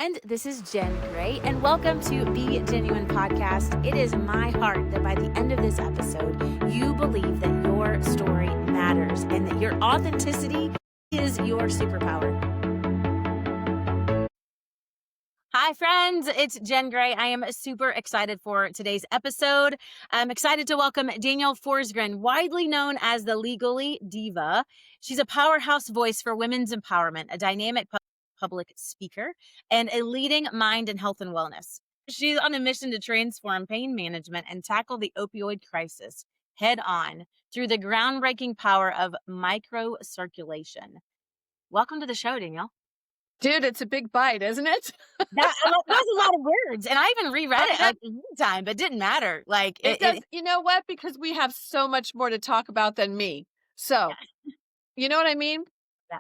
And this is Jenn Gray, and welcome to Be Jennuine Podcast. It is my heart that by the end of this episode, you believe that your story matters and that your authenticity is your superpower. Hi, friends. It's Jenn Gray. I am super excited for today's episode. I'm excited to welcome Danielle Forsgren, widely known as the Legally Diva. She's a powerhouse voice for women's empowerment, a dynamic public speaker, and a leading mind in health and wellness. She's on a mission to transform pain management and tackle the opioid crisis head on through the groundbreaking power of microcirculation. Welcome to the show, Danielle. Dude, it's a big bite, isn't it? That was a lot of words. And I even reread it like one time, but it didn't matter. Like it does, you know what? Because we have so much more to talk about than me. So, you know what I mean?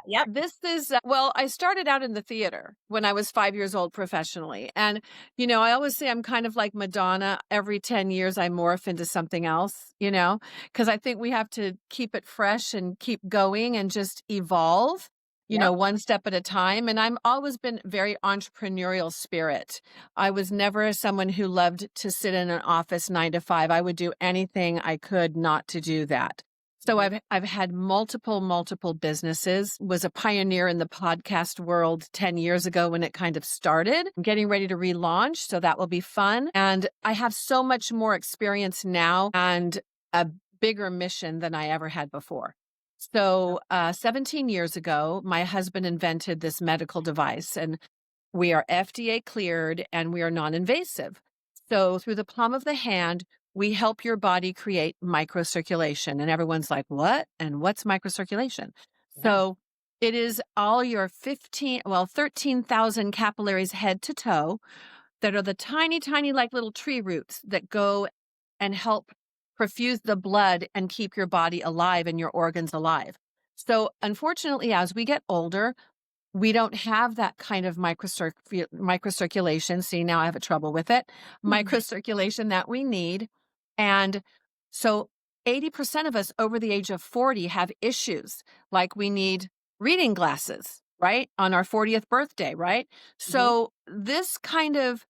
Yep. This is, I started out in the theater when I was 5 years old professionally. And, I always say I'm kind of like Madonna. Every 10 years, I morph into something else, because I think we have to keep it fresh and keep going and just evolve, one step at a time. And I've always been very entrepreneurial spirit. I was never someone who loved to sit in an office 9 to 5. I would do anything I could not to do that. So I've had multiple businesses, was a pioneer in the podcast world 10 years ago when it kind of started. I'm getting ready to relaunch, so that will be fun. And I have so much more experience now and a bigger mission than I ever had before. So 17 years ago, my husband invented this medical device, and we are FDA cleared and we are non-invasive. So through the palm of the hand, we help your body create microcirculation. And everyone's like, what? And what's microcirculation? Yeah. So it is all your 13,000 capillaries head to toe that are the tiny, like little tree roots that go and help perfuse the blood and keep your body alive and your organs alive. So unfortunately, as we get older, we don't have that kind of microcirculation. See, now I have trouble with it. Microcirculation that we need. And so 80% of us over the age of 40 have issues, like we need reading glasses, right? On our 40th birthday, right? So this kind of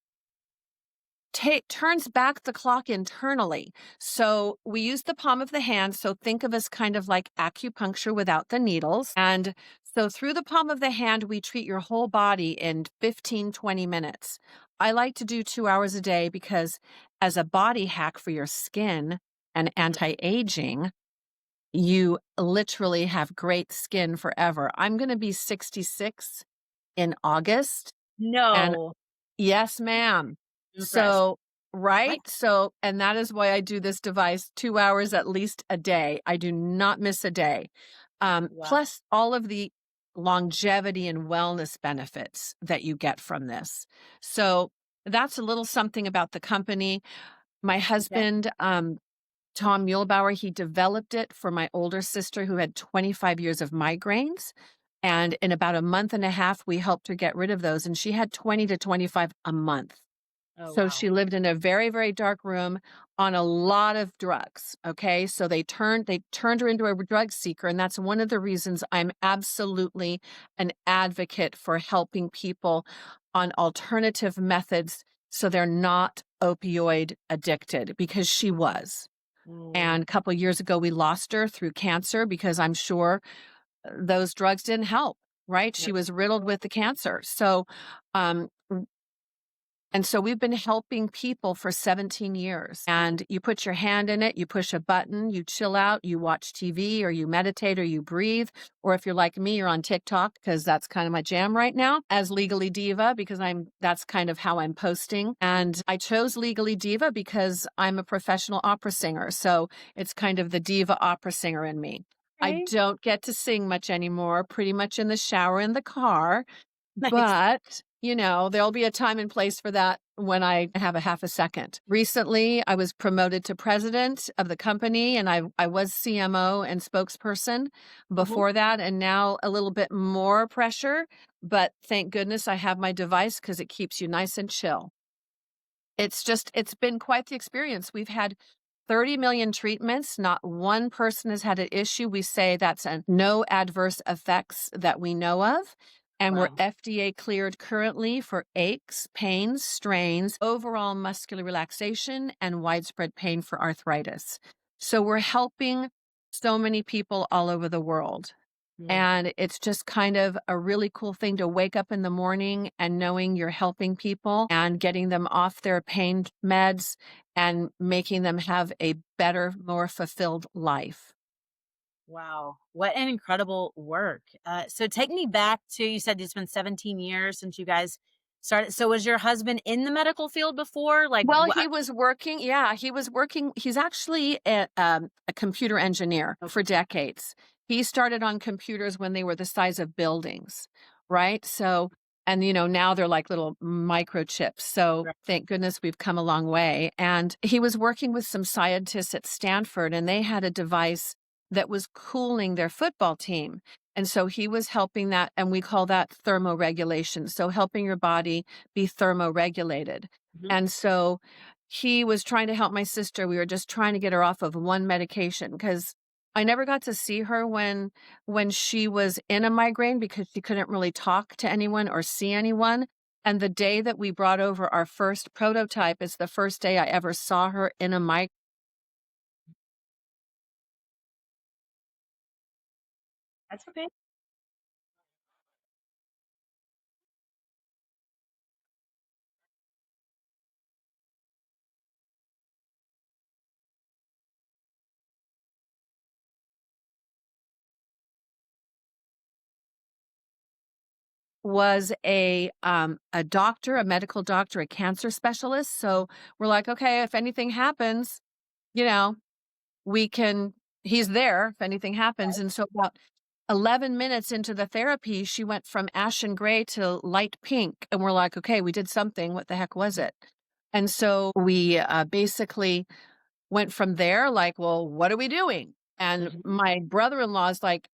turns back the clock internally. So we use the palm of the hand. So think of us kind of like acupuncture without the needles. And so through the palm of the hand, we treat your whole body in 15, 20 minutes. I like to do 2 hours a day because as a body hack for your skin and anti-aging, you literally have great skin forever. I'm going to be 66 in August. No. And yes, ma'am. So, right. What? So, and that is why I do this device 2 hours at least a day. I do not miss a day. Wow. Plus all of the longevity and wellness benefits that you get from this. So that's a little something about the company. My husband, Tom Muehlbauer, he developed it for my older sister who had 25 years of migraines. And in about a month and a half, we helped her get rid of those. And she had 20 to 25 a month. So she lived in a very, very dark room on a lot of drugs. Okay. So they turned her into a drug seeker. And that's one of the reasons I'm absolutely an advocate for helping people on alternative methods so they're not opioid addicted, because she was. And a couple of years ago, we lost her through cancer because I'm sure those drugs didn't help, right? She was riddled with the cancer. So, and so we've been helping people for 17 years. And you put your hand in it, you push a button, you chill out, you watch TV, or you meditate, or you breathe. Or if you're like me, you're on TikTok, because that's kind of my jam right now, as Legally Diva, because that's kind of how I'm posting. And I chose Legally Diva because I'm a professional opera singer. So it's kind of the diva opera singer in me. Okay. I don't get to sing much anymore, pretty much in the shower, in the car. Nice. But there'll be a time and place for that when I have a half a second. Recently, I was promoted to president of the company, and I was CMO and spokesperson before that, and now a little bit more pressure. But thank goodness I have my device because it keeps you nice and chill. It's been quite the experience. We've had 30 million treatments. Not one person has had an issue. We say that's no adverse effects that we know of. And we're Wow. FDA cleared currently for aches, pains, strains, overall muscular relaxation, and widespread pain for arthritis. So we're helping so many people all over the world. Mm. And it's just kind of a really cool thing to wake up in the morning and knowing you're helping people and getting them off their pain meds and making them have a better, more fulfilled life. Wow. What an incredible work. So take me back to, you said it's been 17 years since you guys started. So was your husband in the medical field before? Like, Well, he was working. Yeah, he was working. He's actually a computer engineer for decades. He started on computers when they were the size of buildings, right? So, and now they're like little microchips. So right. thank goodness we've come a long way. And he was working with some scientists at Stanford, and they had a device that was cooling their football team. And so he was helping that, and we call that thermoregulation. So helping your body be thermoregulated. Mhm. And so he was trying to help my sister. We were just trying to get her off of one medication because I never got to see her when she was in a migraine because she couldn't really talk to anyone or see anyone. And the day that we brought over our first prototype is the first day I ever saw her in a migraine. That's okay. Was a doctor, a medical doctor, a cancer specialist. So we're like, okay, if anything happens, you know, we can he's there if anything happens. And so about 11 minutes into the therapy, she went from ashen gray to light pink. And we're like, okay, we did something. What the heck was it? And so we basically went from there, like, well, what are we doing? And Mhm. my brother-in-law is like,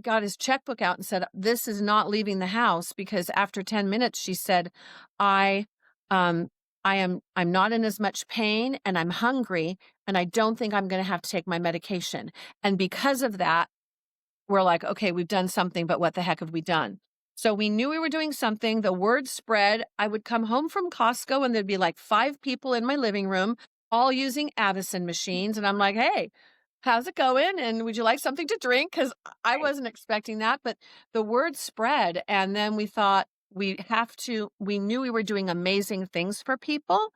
got his checkbook out and said, this is not leaving the house because after 10 minutes, she said, I, um, I'm not in as much pain and I'm hungry and I don't think I'm going to have to take my medication. And because of that, we're like, okay, we've done something, but what the heck have we done? So we knew we were doing something. The word spread. I would come home from Costco and there'd be like 5 people in my living room, all using Avicen machines. And I'm like, hey, how's it going? And would you like something to drink? Because I Right. wasn't expecting that. But the word spread. And then we thought we knew we were doing amazing things for people.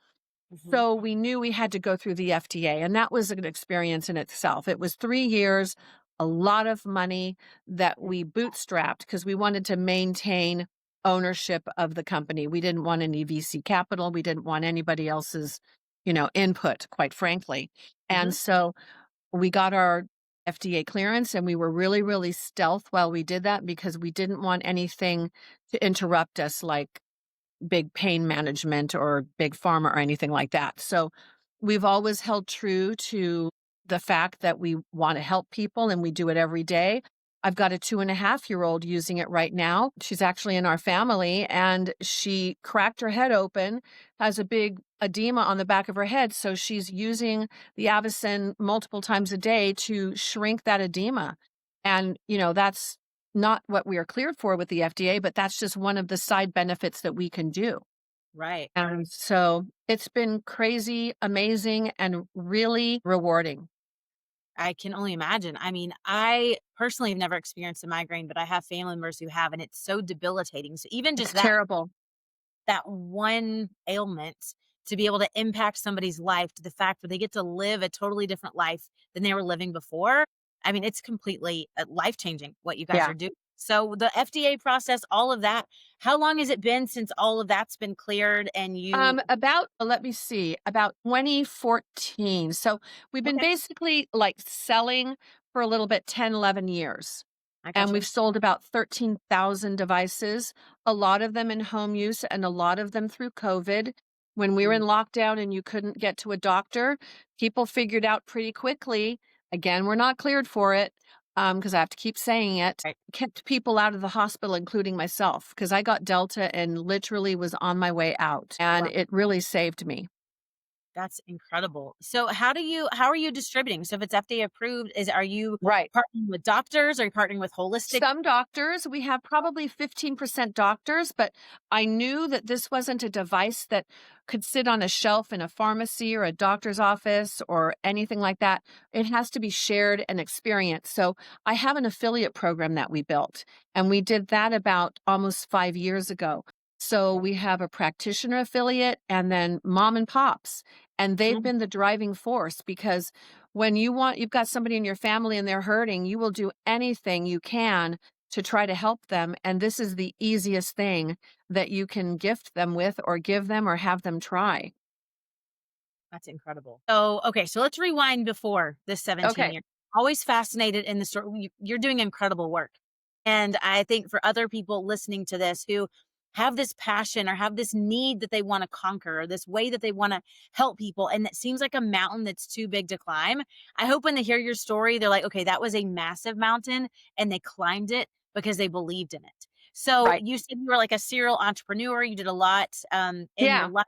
Mhm. So we knew we had to go through the FDA, and that was an experience in itself. It was 3 years, a lot of money that we bootstrapped because we wanted to maintain ownership of the company. We didn't want any VC capital. We didn't want anybody else's, input, quite frankly. And Mhm. so we got our FDA clearance and we were really, really stealth while we did that because we didn't want anything to interrupt us like big pain management or big pharma or anything like that. So we've always held true to the fact that we want to help people and we do it every day. I've got a 2.5-year-old using it right now. She's actually in our family and she cracked her head open, has a big edema on the back of her head. So she's using the Avicen multiple times a day to shrink that edema. And, that's not what we are cleared for with the FDA, but that's just one of the side benefits that we can do. Right. And so it's been crazy, amazing, and really rewarding. I can only imagine. I mean, I personally have never experienced a migraine, but I have family members who have, and it's so debilitating. So even It's just terrible. that one ailment to be able to impact somebody's life to the fact that they get to live a totally different life than they were living before. I mean, it's completely life changing what you guys Yeah. are doing. So the FDA process, all of that, how long has it been since all of that's been cleared and you Let me see, about 2014. So we've been okay, basically like selling for a little bit 10, 11 years. I And gotcha. we've sold about 13,000 devices, a lot of them in home use and a lot of them through COVID. When we were in Mm, lockdown and you couldn't get to a doctor, people figured out pretty quickly. Again, we're not cleared for it because I have to keep saying it. right. Kept people out of the hospital, including myself, because I got Delta and literally was on my way out. And Wow. it really saved me. That's incredible. So how are you distributing? So if it's FDA approved, are you Right. partnering with doctors? Are you partnering with holistic? Some doctors, we have probably 15% doctors, but I knew that this wasn't a device that could sit on a shelf in a pharmacy or a doctor's office or anything like that. It has to be shared and experienced. So I have an affiliate program that we built, and we did that about almost 5 years ago. So we have a practitioner affiliate and then mom and pops, and they've Mhm. been the driving force because when you've got somebody in your family and they're hurting, you will do anything you can to try to help them. And this is the easiest thing that you can gift them with or give them or have them try. That's incredible. So, okay, so let's rewind before this 17 Okay. years. Always fascinated in the story. You're doing incredible work. And I think for other people listening to this who have this passion or have this need that they want to conquer, or this way that they want to help people, and it seems like a mountain that's too big to climb. I hope when they hear your story, they're like, okay, that was a massive mountain and they climbed it because they believed in it. So Right. you said you were like a serial entrepreneur. You did a lot in your Yeah. life.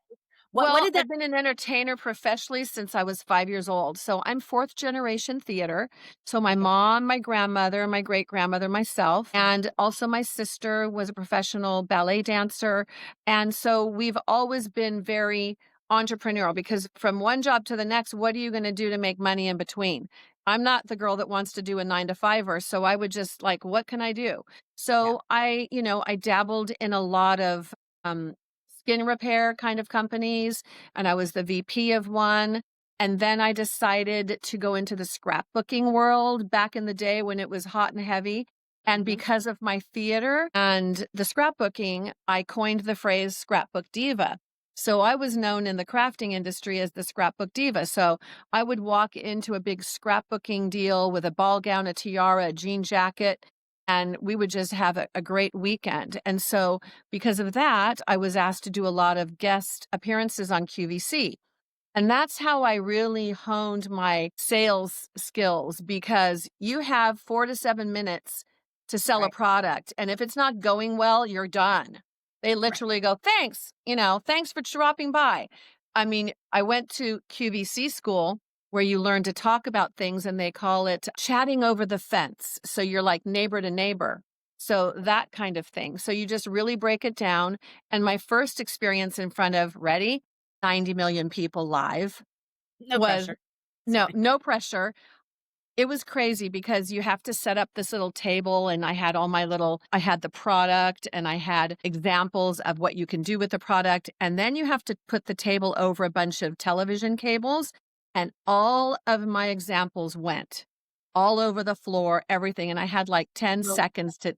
What Well, did that? I've been an entertainer professionally since I was 5 years old. So I'm fourth generation theater. So my Okay. mom, my grandmother, my great grandmother, myself, and also my sister was a professional ballet dancer. And so we've always been very entrepreneurial because from one job to the next, what are you going to do to make money in between? I'm not the girl that wants to do a 9 to 5er. So I would just like, what can I do? Yeah. So I dabbled in a lot of um, skin repair kind of companies, and I was the VP of one. And then I decided to go into the scrapbooking world back in the day when it was hot and heavy. And Mhm. because of my theater and the scrapbooking, I coined the phrase scrapbook diva. So I was known in the crafting industry as the scrapbook diva. So I would walk into a big scrapbooking deal with a ball gown, a tiara, a jean jacket, and we would just have a great weekend. And so because of that, I was asked to do a lot of guest appearances on QVC. And that's how I really honed my sales skills because you have 4 to 7 minutes to sell a Right. product. And if it's not going well, you're done. They Right. literally go, thanks, thanks for dropping by. I mean, I went to QVC school where you learn to talk about things and they call it chatting over the fence. So you're like neighbor to neighbor. So that kind of thing. So you just really break it down. And my first experience in front of, ready, 90 million people live No was pressure. Sorry. no pressure. It was crazy because you have to set up this little table and I had the product and I had examples of what you can do with the product. And then you have to put the table over a bunch of television cables. And all of my examples went all over the floor, everything. And I had like 10 No. seconds to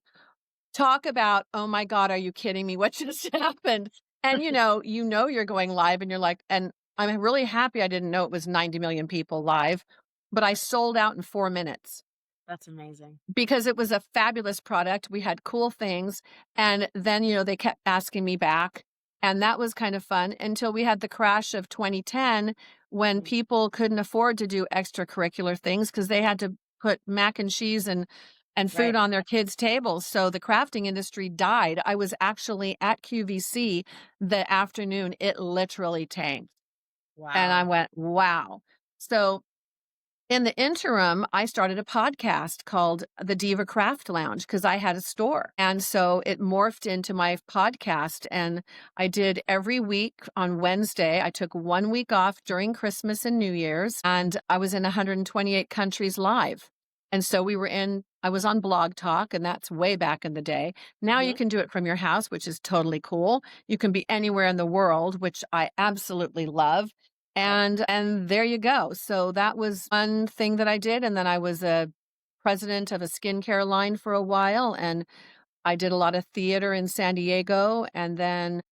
talk about, "Oh my god, are you kidding me? What just happened?" And, you're going live and you're like, and I'm really happy I didn't know it was 90 million people live, but I sold out in 4 minutes That's amazing. because it was a fabulous product. We had cool things. And then, they kept asking me back. And that was kind of fun until we had the crash of 2010 when Mhm. people couldn't afford to do extracurricular things because they had to put mac and cheese and food Right. on their kids' tables. So the crafting industry died. I was actually at QVC the afternoon it literally tanked. And I Wow. went, wow. So in the interim, I started a podcast called The Diva Craft Lounge because I had a store. And so it morphed into my podcast. And I did every week on Wednesday. I took 1 week off during Christmas and New Year's, and I was in 128 countries live. And so I was on Blog Talk, and that's way back in the day. Now you Mhm. can do it from your house, which is totally cool. You can be anywhere in the world, which I absolutely love. Right. And there you go. So that was one thing that I did, and then I was a president of a skincare line for a while, and I did a lot of theater in San Diego, and then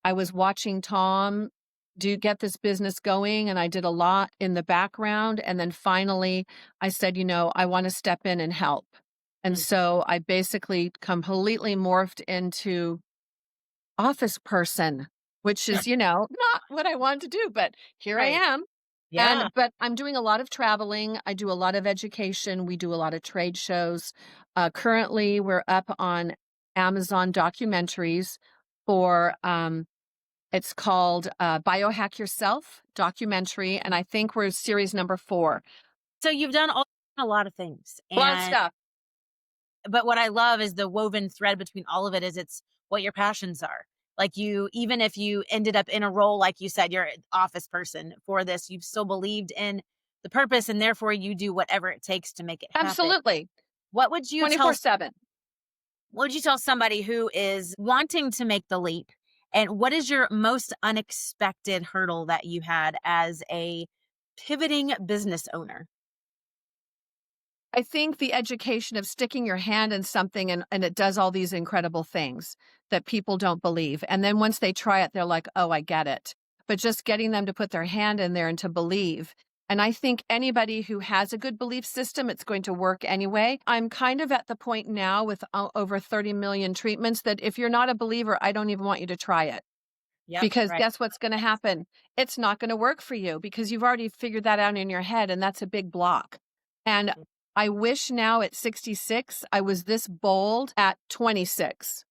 I was watching Tom do get this business going, and I did a lot in the background, and then finally I said, I want to step in and help. And Mm. so I basically completely morphed into office person, which is, not what I wanted to do, but here I Right. am. Yeah. But I'm doing a lot of traveling. I do a lot of education. We do a lot of trade shows. Currently, we're up on Amazon documentaries for It's called Biohack Yourself documentary. And I think we're series number 4. So you've done a lot of things. A lot of stuff. But what I love is the woven thread between all of it is it's what your passions are. Like even if you ended up in a role, like you said, you're an office person for this, you've still believed in the purpose and therefore you do whatever it takes to make it happen. Absolutely. What would you 24/7. What would you tell somebody who is wanting to make the leap? And what is your most unexpected hurdle that you had as a pivoting business owner? I think the education of sticking your hand in something and it does all these incredible things that people don't believe. And then once they try it, they're like, oh, I get it. But just getting them to put their hand in there and to believe. And I think anybody who has a good belief system, it's going to work anyway. I'm kind of at the point now with over 30 million treatments that if you're not a believer, I don't even want you to try it. Yep, Because right. guess what's going to happen? It's not going to work for you because you've already figured that out in your head. And that's a big block. And I wish now at 66, I was this bold at 26.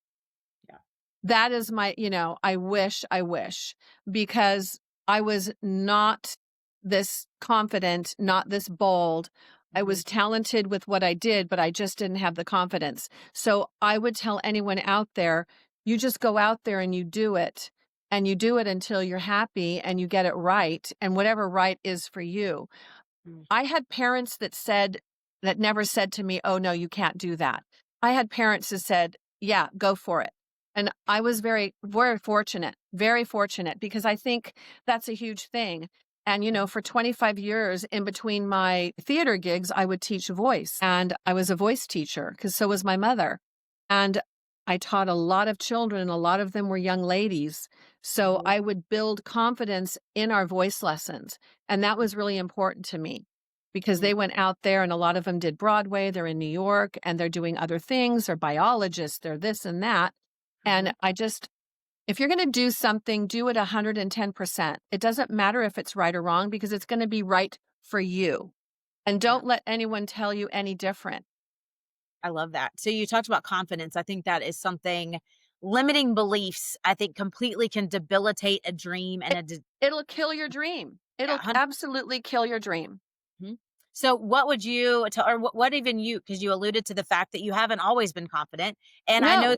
Yeah. That is my, I wish, because I was not this confident, not this bold. I was talented with what I did, but I just didn't have the confidence. So I would tell anyone out there, you just go out there and you do it. And you do it until you're happy and you get it right. And whatever right is for you. I had parents that never said to me, oh, no, you can't do that. I had parents that said, yeah, go for it. And I was very, very fortunate because I think that's a huge thing. And, for 25 years in between my theater gigs, I would teach voice and I was a voice teacher because so was my mother. And I taught a lot of children. A lot of them were young ladies. So I would build confidence in our voice lessons. And that was really important to me because they went out there and a lot of them did Broadway. They're in New York and they're doing other things. They're biologists. They're this and that. And if you're going to do something, do it 110%. It doesn't matter if it's right or wrong because it's going to be right for you. And don't let anyone tell you any different. I love that. So you talked about confidence. I think that is something limiting beliefs, I think completely can debilitate a dream and it'll kill your dream. It'll absolutely kill your dream. So what would you tell, or what even you, because you alluded to the fact that you haven't always been confident. And I know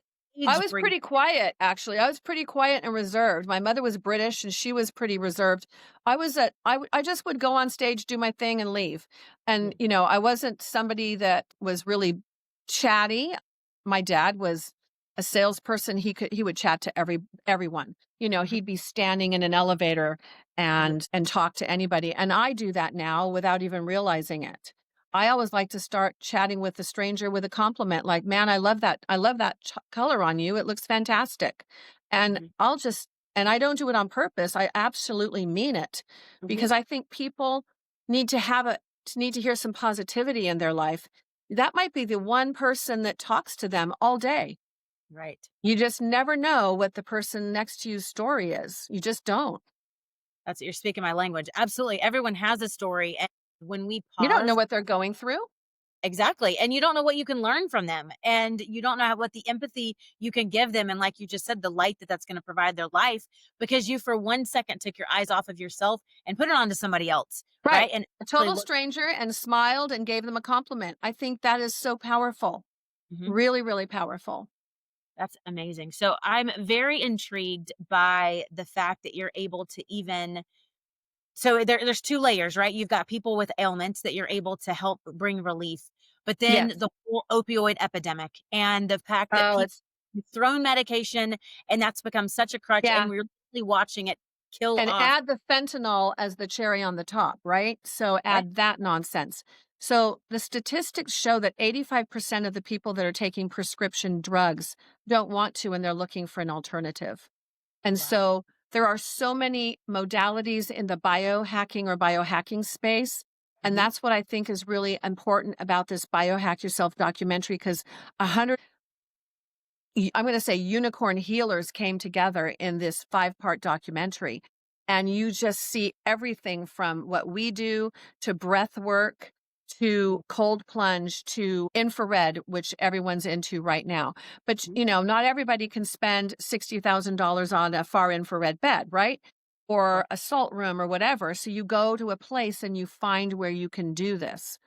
I was pretty quiet, actually. I was pretty quiet and reserved. My mother was British and she was pretty reserved. I just would go on stage, do my thing and leave. And, I wasn't somebody that was really chatty. My dad was a salesperson. He would chat to everyone. He'd be standing in an elevator and talk to anybody. And I do that now without even realizing it. I always like to start chatting with the stranger with a compliment, like, man, I love that color on you. It looks fantastic. And and I don't do it on purpose. I absolutely mean it because I think people need to hear some positivity in their life. That might be the one person that talks to them all day. Right. You just never know what the person next to you's story is. You just don't. You're speaking my language. Absolutely. Everyone has a story. And when we pause, you don't know what they're going through. Exactly. And you don't know what you can learn from them. And you don't know what the empathy you can give them. And like you just said, the light that's going to provide their life because you for 1 second took your eyes off of yourself and put it onto somebody else. Right. And a total stranger and smiled and gave them a compliment. I think that is so powerful. Really, really powerful. That's amazing. So I'm very intrigued by the fact that you're able to so there's 2 layers, right? You've got people with ailments that you're able to help bring relief, but then the whole opioid epidemic and the fact that people have thrown medication and that's become such a crutch and we're really watching it kill and off. add the fentanyl as the cherry on the top, right? So add that nonsense. So the statistics show that 85% of the people that are taking prescription drugs don't want to, and they're looking for an alternative. And so there are so many modalities in the biohacking space. And that's what I think is really important about this Biohack Yourself documentary, because I'm going to say unicorn healers came together in this 5-part documentary. And you just see everything from what we do to breath work to cold plunge to infrared, which everyone's into right now. But, Mhm. not everybody can spend $60,000 on a far infrared bed, right? Right. Or a salt room or whatever. So you go to a place and you find where you can do this.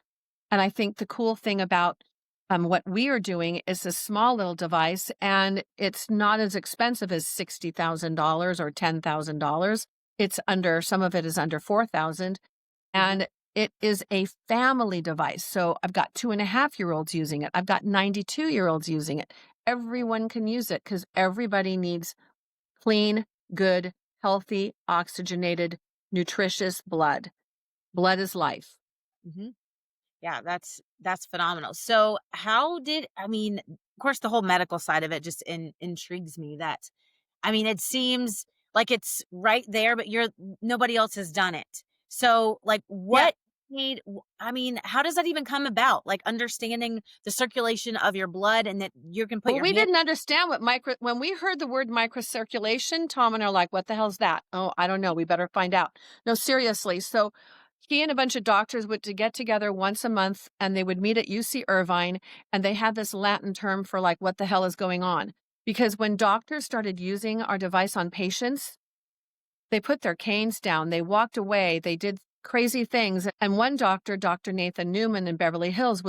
And I think the cool thing about what we are doing is a small little device, and it's not as expensive as $60,000 or $10,000. It's under, some of it is under 4,000, Mhm. and it is a family device. So I've got 2.5-year-olds using it. I've got 92-year-olds using it. Everyone can use it because everybody needs clean, good, healthy, oxygenated, nutritious blood. Blood is life. Mhm. Yeah, that's phenomenal. So, of course, the whole medical side of it just intrigues me. It seems like it's right there, but nobody else has done it. So, like, Yeah. how does that even come about? Like, understanding the circulation of your blood and that you can put Well, your we hand. didn't understand when we heard the word microcirculation, Tom and I are like, what the hell's that? Oh, I don't know. We better find out. No, seriously. So he and a bunch of doctors would to get together once a month and they would meet at UC Irvine, and they had this Latin term for like, what the hell is going on? Because when doctors started using our device on patients, they put their canes down, they walked away, they did crazy things. And one doctor, Dr. Nathan Newman in Beverly Hills,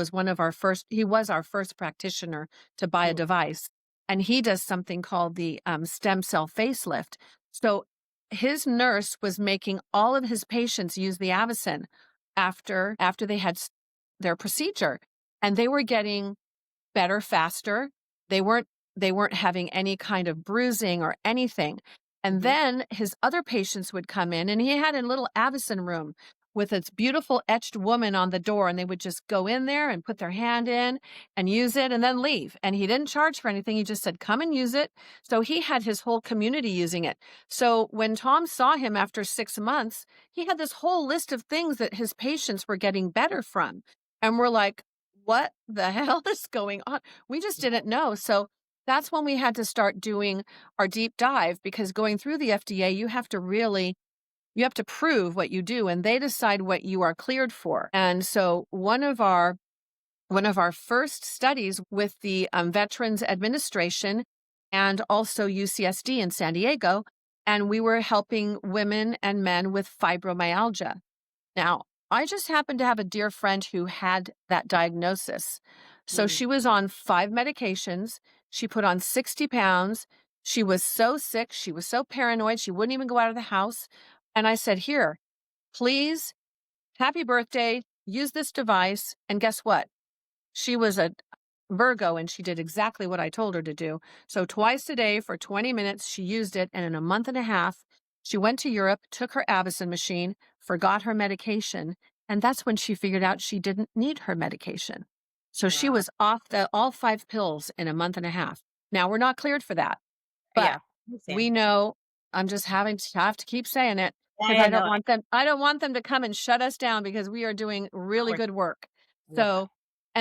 he was our first practitioner to buy a Ooh. device. And he does something called the stem cell facelift. So his nurse was making all of his patients use the Avicen after they had their procedure. And they were getting better faster. They weren't they weren't having any kind of bruising or anything. And Mhm. then his other patients would come in, and he had a little Avicen room with its beautiful etched woman on the door, and they would just go in there and put their hand in and use it and then leave. And he didn't charge for anything. He just said, "Come and use it." So he had his whole community using it. So when Tom saw him after 6 months, he had this whole list of things that his patients were getting better from. And we're like, what the hell is going on? We just didn't know. So that's when we had to start doing our deep dive, because going through the FDA, you have to prove what you do, and they decide what you are cleared for. And so one of our first studies with the Veterans Administration and also UCSD in San Diego, and we were helping women and men with fibromyalgia. Now, I just happened to have a dear friend who had that diagnosis. So Mm. she was on 5 medications. She put on 60 pounds. She was so sick. She was so paranoid. She wouldn't even go out of the house. And I said, "Here, please, happy birthday. Use this device." And guess what? She was a Virgo and she did exactly what I told her to do. So twice a day for 20 minutes, she used it. And in a month and a half, she went to Europe, took her Avicen machine, forgot her medication. And that's when she figured out she didn't need her medication. So she Wow. was off all 5 pills in a month and a half. Now we're not cleared for that, but Yeah. Understand. we know. I'm just have to keep saying it because Yeah, no, I don't want them to come and shut us down because we are doing really good work. I love that. So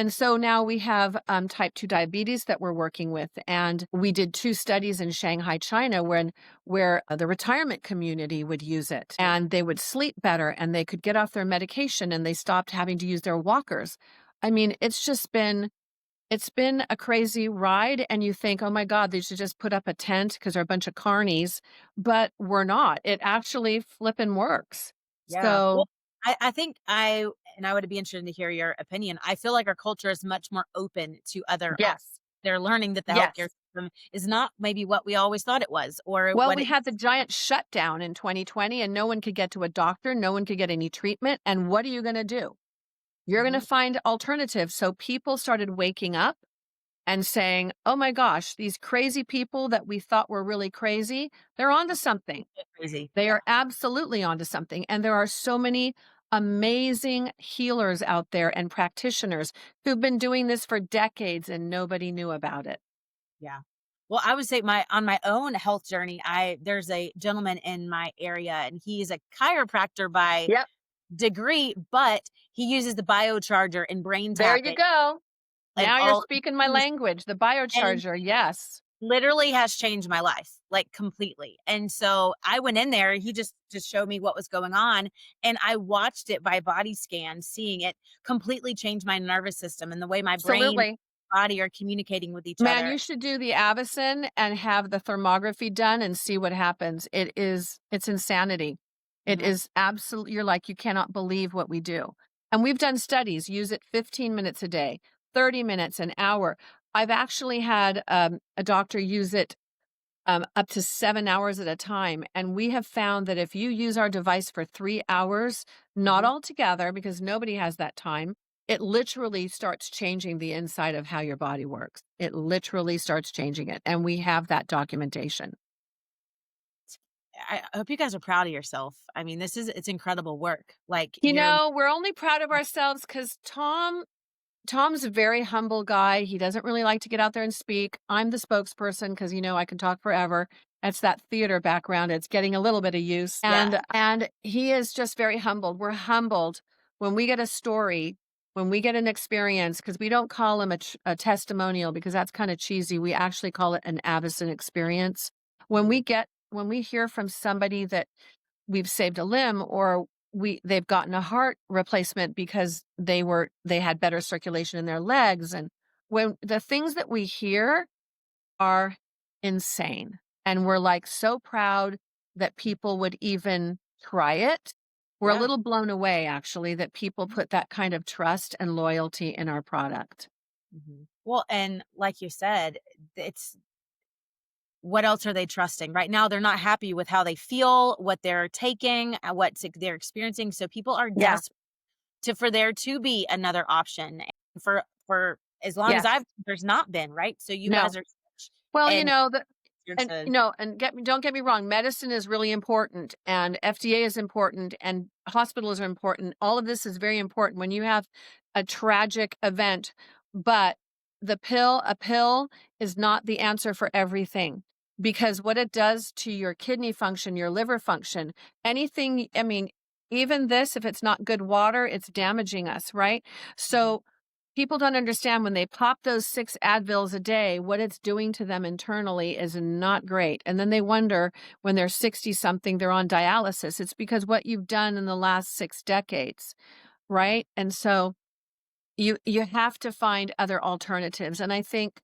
so now we have type 2 diabetes that we're working with. And we did 2 studies in Shanghai, China, where the retirement community would use it and they would sleep better and they could get off their medication and they stopped having to use their walkers. I mean, it's been a crazy ride, and you think, oh my God, they should just put up a tent because they're a bunch of carnies, but we're not. It actually flipping works. Yeah. Well, So I would be interested to hear your opinion. I feel like our culture is much more open to other options. yes, They're learning that the yes. healthcare system is not maybe what we always thought it was or Well, what we it. had the giant shutdown in 2020 and no one could get to a doctor, no one could get any treatment. And what are you going to do? You're going to Mhm. find alternatives. So people started waking up and saying, oh my gosh, these crazy people that we thought were really crazy, they're onto something. Crazy. They Yeah. are absolutely onto something. And there are so many amazing healers out there and practitioners who've been doing this for decades and nobody knew about it. Yeah. Well, I would say on my own health journey, there's a gentleman in my area and he's a chiropractor by Yep. degree, but he uses the biocharger and brain There you tapping go. and Now you're all speaking my language, the and biocharger. Yes. literally has changed my life, like, completely. And so I went in there, he just showed me what was going on, and I watched it by body scan, seeing it completely change my nervous system and the way my brain, Absolutely. body are communicating with each Man, other. you should do the Avicen and have the thermography done and see what happens. It's insanity. It Mhm. is absolutely, you're like, you cannot believe what we do. And we've done studies, use it 15 minutes a day, 30 minutes, an hour. I've actually had a doctor use it up to 7 hours at a time. And we have found that if you use our device for 3 hours, not Mhm. all together, because nobody has that time, it literally starts changing the inside of how your body works. It literally starts changing it. And we have that documentation. I hope you guys are proud of yourself. I mean, it's incredible work. Like, You you're know, we're only proud of ourselves because Tom's a very humble guy. He doesn't really like to get out there and speak. I'm the spokesperson because, I can talk forever. It's that theater background. It's getting a little bit of use. yeah, And he is just very humbled. We're humbled when we get a story, when we get an experience, because we don't call him a testimonial because that's kind of cheesy. We actually call it an Avison experience. mhm, When we hear from somebody that we've saved a limb, or they've gotten a heart replacement because they had better circulation in their legs, and when the things that we hear are insane, and we're like so proud that people would even try it. We're a yeah. little blown away actually that people put that kind of trust and loyalty in our product. Mhm. Well, and like you said, it's what else are they trusting? Right now, they're not happy with how they feel, what they're taking, they're experiencing. So people are Yeah. desperate for there to be another option. And for as long as Yes. there's not been, right? So you No. guys are Well, and here and to don't get me wrong, medicine is really important, and FDA is important, and hospitals are important. All of this is very important when you have a tragic event, but a pill is not the answer for everything, because what it does to your kidney function, your liver function, anything, I mean, even this, if it's not good water, it's damaging us, right? Mhm. So people don't understand when they pop those 6 Advils a day, what it's doing to them internally is not great. And then they wonder when they're 60 something, they're on dialysis. It's because what you've done in the last 6 decades, right? And so you have to find other alternatives. And I think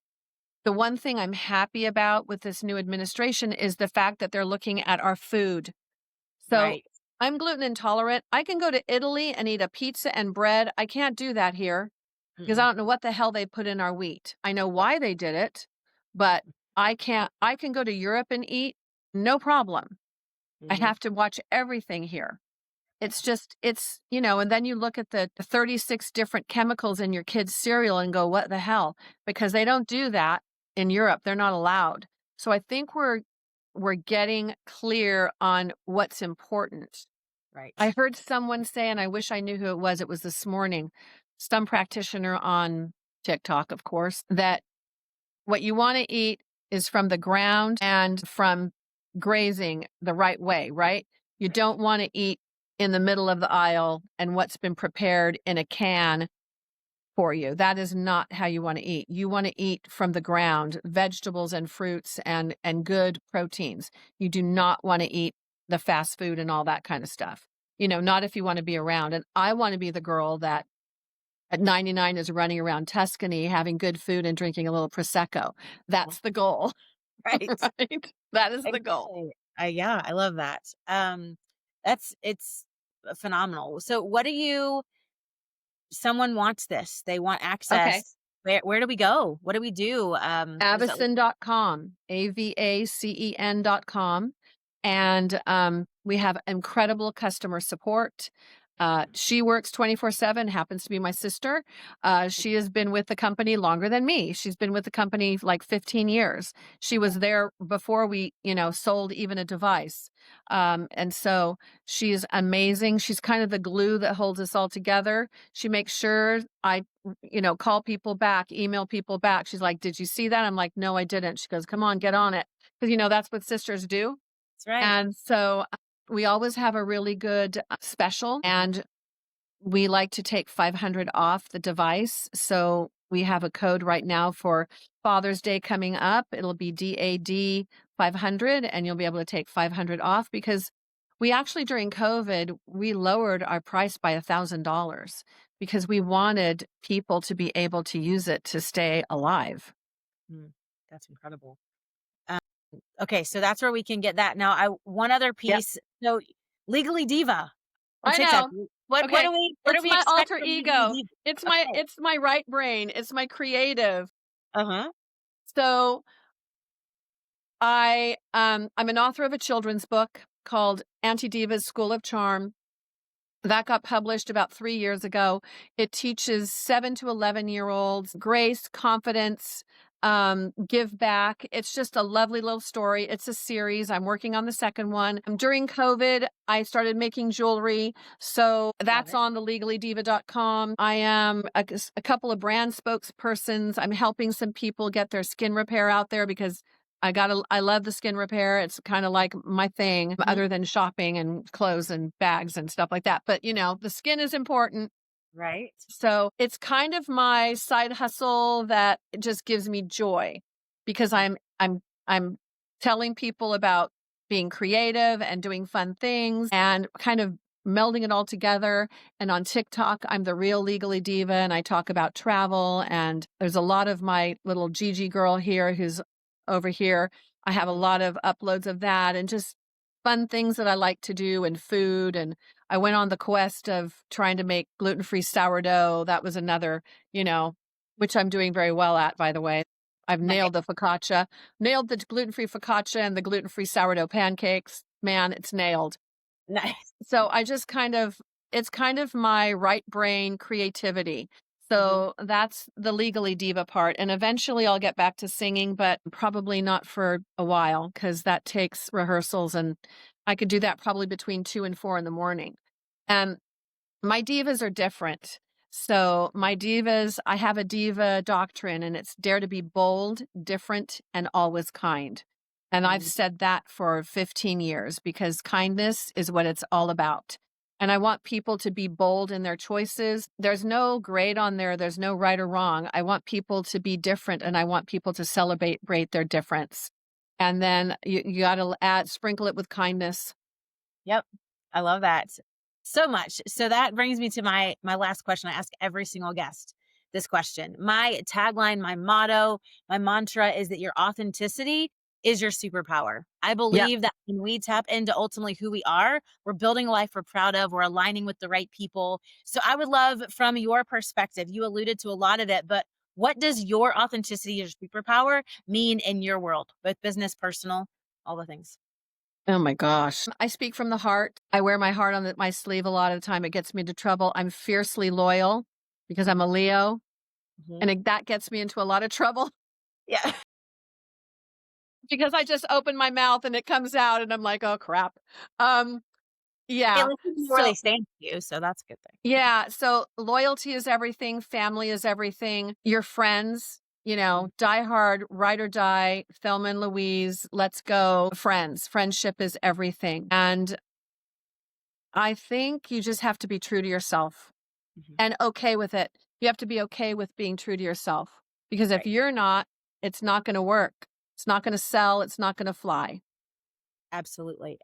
the one thing I'm happy about with this new administration is the fact that they're looking at our food. So Right. I'm gluten intolerant. I can go to Italy and eat a pizza and bread. I can't do that here because I Mm-mm. don't know what the hell they put in our wheat. I know why they did it, but I can go to Europe and eat, no problem. I Mhm. have to watch everything here. It's just, and then you look at the 36 different chemicals in your kid's cereal and go, what the hell? Because they don't do that in Europe. They're not allowed. So I think we're getting clear on what's important. I Right. heard someone say, and I wish I knew who it was this morning, some practitioner on TikTok, of course, that what you want to eat is from the ground and from grazing the right way, right? You Right. don't want to eat in the middle of the aisle and what's been prepared in a can for you. That is not how you want to eat. You want to eat from the ground, vegetables and fruits and good proteins. You do not want to eat the fast food and all that kind of stuff. Not if you want to be around. And I want to be the girl that at 99 is running around Tuscany having good food and drinking a little prosecco. That's the goal, Right. right? That is the goal. Exactly. Yeah, I love that. It's phenomenal. So what do you someone wants this, they want Okay. access. Where do we go? What do we do? What does that look Avacen.com, AVACEN.com. And we have incredible customer support. She works 24/7, happens to be my sister. She has been with the company longer than me. She's been with the company like 15 years. She okay? was there before we, sold even a device. And so she's amazing. She's kind of the glue that holds us all together. She makes sure I call people back, email people back. She's like, "Did you see that?" I'm like, "No, I didn't." She goes, "Come on, get on it." Because, that's what sisters do. That's right. And so we always have a really good special, and we like to take 500 off the device. So We have a code right now for Father's Day coming up. It'll be DAD 500, and you'll be able to take 500 off because we actually, during COVID, we lowered our price by $1,000 because we wanted people to be able to use it to stay alive. Mm, that's incredible. Okay, so that's where we can get that. Now, one other Yep. piece. So, Legally Diva on I TikTok. know. What Okay. do It's we my expect alter from Legally ego. Diva? It's my Okay. it's my right brain. It's my creative. Uh-huh. So I'm an author of a children's book called Anti-Diva's School of Charm. That got published about 3 years ago. It teaches 7 to 11-year-olds grace, confidence, give back. It's just a lovely little story. It's a series. I'm working on the second one. During COVID, I started making jewelry. So Love that's it. on the legallydiva.com. I am a couple of brand spokespersons. I'm helping some people get their skin repair out there because I love the skin repair. It's kind of like my thing Mhm. other than shopping and clothes and bags and stuff like that. But, the skin is important. Right. So it's kind of my side hustle that it just gives me joy because I'm telling people about being creative and doing fun things and kind of melding it all together. And on TikTok, I'm the real Legally Diva and I talk about travel. And there's a lot of my little Gigi girl here who's over here. I have a lot of uploads of that and just fun things that I like to do and food. And I went on the quest of trying to make gluten-free sourdough. That was another, which I'm doing very well at, by the way. I've Nice. nailed the focaccia, nailed the gluten-free focaccia and the gluten-free sourdough pancakes. Man, it's nailed. Nice. So it's kind of my right brain creativity. Mhm. So that's the Legally Diva part. And eventually I'll get back to singing, but probably not for a while because that takes rehearsals. And I could do that probably between 2 and 4 in the morning. And my divas are different. So I have a diva doctrine and it's dare to be bold, different, and always kind. And I've Mm. said that for 15 years because kindness is what it's all about. And I want people to be bold in their choices. There's no grade on there. There's no right or wrong. I want people to be different and I want people to celebrate their difference. And then you got to sprinkle it with kindness. Yep. I love that so much. So that brings me to my last question. I ask every single guest this question. My tagline, my motto, my mantra is that your authenticity is your superpower. I Yep. believe that when we tap into ultimately who we are, we're building a life we're proud of, we're aligning with the right people. So I would love from your perspective, you alluded to a lot of it, but what does your authenticity, your superpower mean in your world, both business, personal, all the things? Oh my gosh. I speak from the heart. I wear my heart on my sleeve a lot of the time. It gets me into trouble. I'm fiercely loyal because I'm a Leo, Mhm. and that gets me into a lot of trouble Yeah. because I just open my mouth and it comes out and I'm like, "Oh crap." Um At yeah. least you know where So they stand with you, so that's a good thing. yeah, so loyalty is everything, family is everything. Your friends, Mm, die hard, ride or die, Thelma and Louise, let's go. Friends. Friendship is everything. And I think you just have to be true to yourself mhm, and okay with it. You have to be okay with being true to yourself because if right. you're not, it's not going to work. It's not going to sell. It's not going to fly. Absolutely.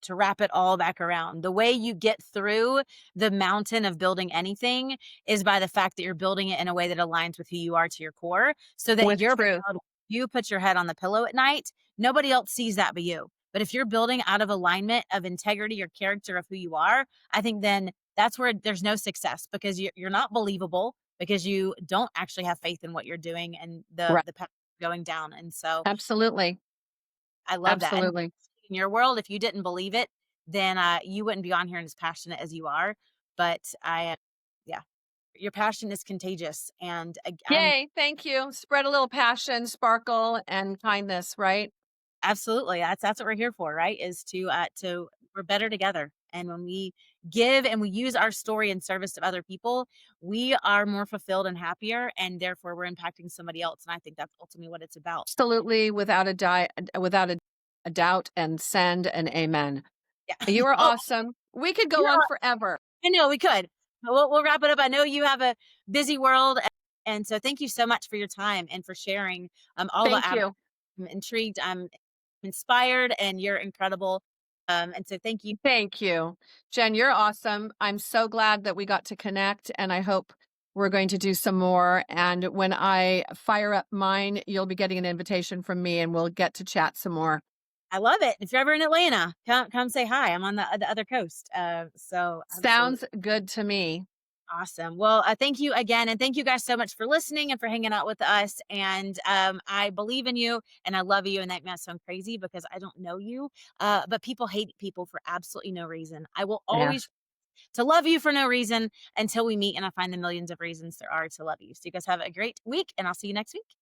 To wrap it all back around, the way you get through the mountain of building anything is by the fact that you're building it in a way that aligns with who you are to your core so that With you're truth. proud when you put your head on the pillow at night. Nobody else sees that but you. But if you're building out of alignment of integrity or character of who you are, I think then that's where there's no success because you're not believable because you don't actually have faith in what you're doing and Right. the path you're going down. And so Absolutely. I love that. And Absolutely. in your world, if you didn't believe it, then you wouldn't be on here and as passionate as you are. But yeah, your passion is contagious. And I'm Yay. Thank you. Spread a little passion, sparkle, and kindness, right? absolutely that's what we're here for, right? Is to we're better together. And when we give and we use our story in service of other people, we are more fulfilled and happier, and therefore we're impacting somebody else. And I think that's ultimately what it's about. Absolutely. Without a doubt, and send an amen. Yeah. You are Oh, awesome. We could go you're on forever. I know we could. But we'll wrap it up. I know you have a busy world. And so thank you so much for your time and for sharing all the Thank you. I'm intrigued, I'm inspired, and you're incredible. And so thank you. Thank you. Jenn, you're awesome. I'm so glad that we got to connect, and I hope we're going to do some more. And when I fire up mine, you'll be getting an invitation from me and we'll get to chat some more. I love it. If you're ever in Atlanta, come say hi. I'm on the other coast. So absolutely. Sounds good to me. Awesome. Well, thank you again. And thank you guys so much for listening and for hanging out with us. And I believe in you and I love you. And that might sound crazy because I don't know you, but people hate people for absolutely no reason. I will Yeah. always to love you for no reason until we meet and I find the millions of reasons there are to love you. So you guys have a great week and I'll see you next week.